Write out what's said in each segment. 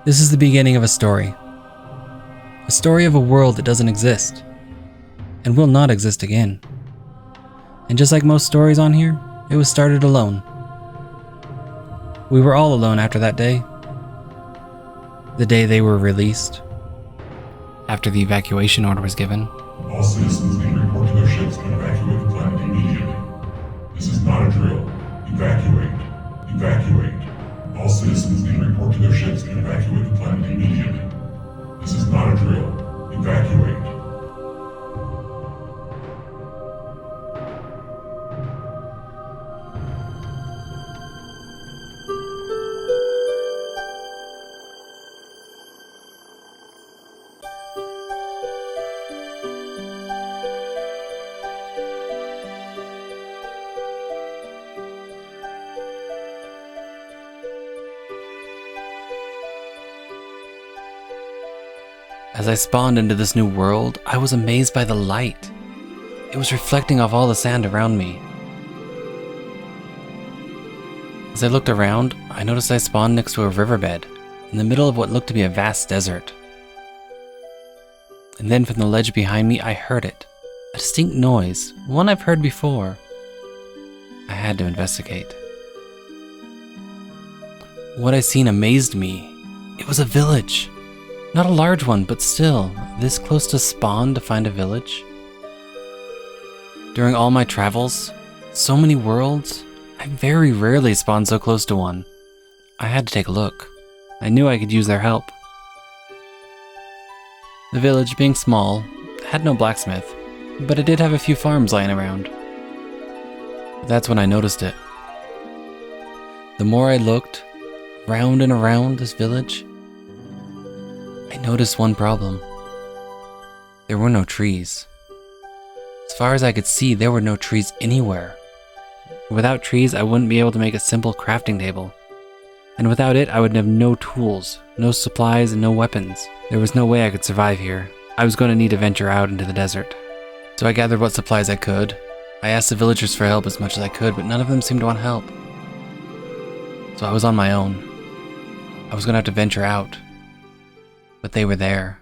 This is the beginning of a story. A story of a world that doesn't exist, and will not exist again. And just like most stories on here, it was started alone. We were all alone after that day. The day they were released. After the evacuation order was given. All citizens need to report to their ships and evacuate the planet immediately. This is not a drill. Evacuate. Evacuate. All citizens need to report to their ships and evacuate the planet immediately. This is not a drill. Evacuate. As I spawned into this new world, I was amazed by the light. It was reflecting off all the sand around me. As I looked around, I noticed I spawned next to a riverbed, in the middle of what looked to be a vast desert. And then from the ledge behind me, I heard it. A distinct noise, one I've heard before. I had to investigate. What I seen amazed me. It was a village. Not a large one, but still, this close to spawn to find a village. During all my travels, so many worlds, I very rarely spawned so close to one. I had to take a look. I knew I could use their help. The village, being small, had no blacksmith, but it did have a few farms lying around. That's when I noticed it. The more I looked, round and around this village, I noticed one problem. There were no trees. As far as I could see, there were no trees anywhere. Without trees, I wouldn't be able to make a simple crafting table. And without it, I would have no tools, no supplies, and no weapons. There was no way I could survive here. I was going to need to venture out into the desert. So I gathered what supplies I could. I asked the villagers for help as much as I could, but none of them seemed to want help. So I was on my own. I was going to have to venture out. But they were there.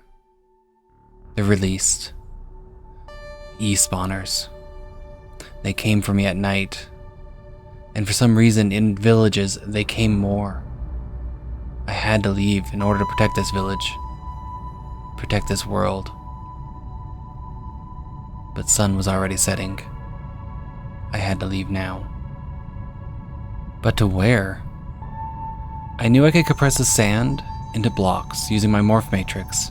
They're released. E-spawners. They came for me at night. And for some reason, in villages, they came more. I had to leave in order to protect this village. Protect this world. But sun was already setting. I had to leave now. But to where? I knew I could compress the sand into blocks using my morph matrix,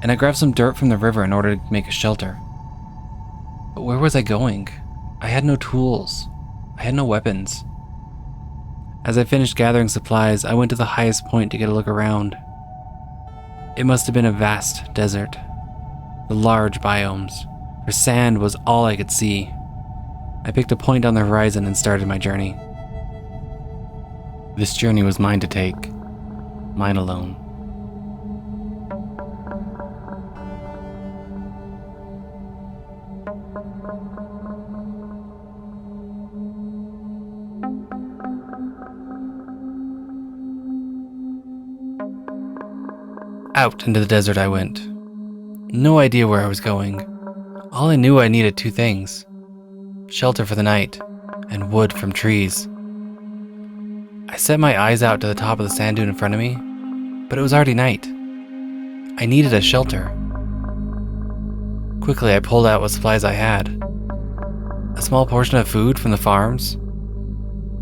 and I grabbed some dirt from the river in order to make a shelter. But where was I going? I had no tools. I had no weapons. As I finished gathering supplies, I went to the highest point to get a look around. It must have been a vast desert. The large biomes, where sand was all I could see. I picked a point on the horizon and started my journey. This journey was mine to take. Mine alone. Out into the desert I went. No idea where I was going. All I knew, I needed two things: shelter for the night and wood from trees. I set my eyes out to the top of the sand dune in front of me, but it was already night. I needed a shelter. Quickly, I pulled out what supplies I had. A small portion of food from the farms,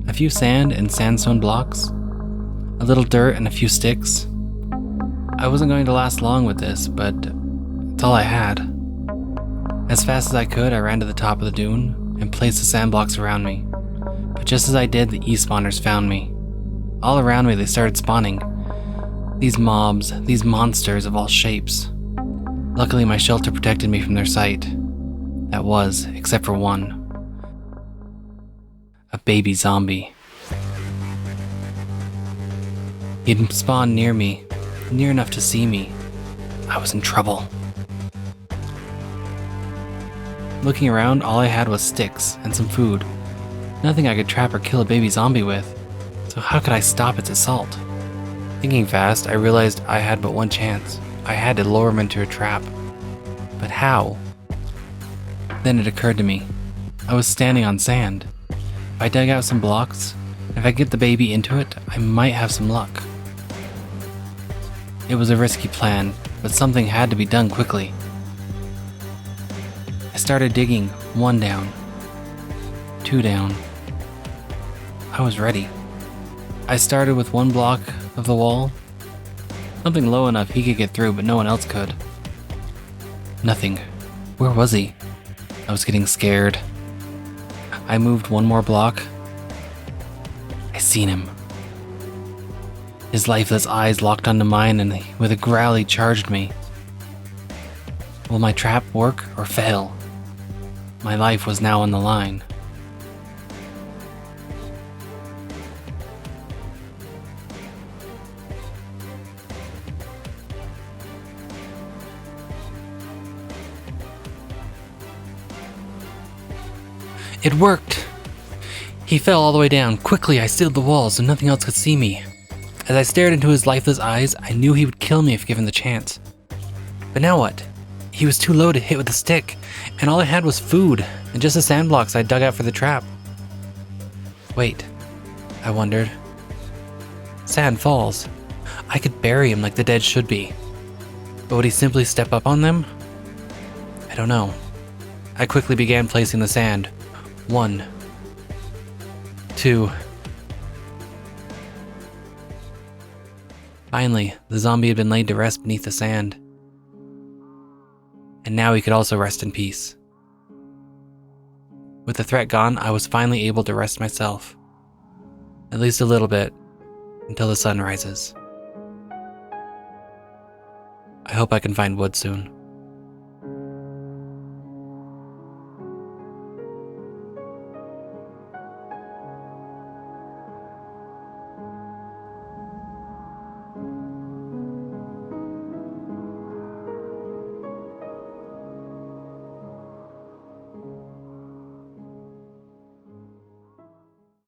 a few sand and sandstone blocks, a little dirt and a few sticks. I wasn't going to last long with this, but it's all I had. As fast as I could, I ran to the top of the dune and placed the sand blocks around me. But just as I did, the E-spawners found me. All around me, they started spawning. These mobs, these monsters of all shapes. Luckily, my shelter protected me from their sight. That was, except for one. A baby zombie. He'd spawned near me, near enough to see me. I was in trouble. Looking around, all I had was sticks and some food. Nothing I could trap or kill a baby zombie with. So how could I stop its assault? Thinking fast, I realized I had but one chance. I had to lure him into a trap. But how? Then it occurred to me. I was standing on sand. If I dug out some blocks, if I get the baby into it, I might have some luck. It was a risky plan, but something had to be done quickly. I started digging, 1 down, 2 down. I was ready. I started with 1 block of the wall, something low enough he could get through, but no one else could. Nothing. Where was he? I was getting scared. I moved 1 more block. I seen him. His lifeless eyes locked onto mine, and with a growl he charged me. Will my trap work or fail? My life was now on the line. It worked! He fell all the way down. Quickly, I sealed the wall so nothing else could see me. As I stared into his lifeless eyes, I knew he would kill me if given the chance. But now what? He was too low to hit with a stick, and all I had was food, and just the sand blocks I dug out for the trap. Wait, I wondered. Sand falls. I could bury him like the dead should be. But would he simply step up on them? I don't know. I quickly began placing the sand. 1, 2. Finally, the zombie had been laid to rest beneath the sand. And now he could also rest in peace. With the threat gone, I was finally able to rest myself. At least a little bit, until the sun rises. I hope I can find wood soon.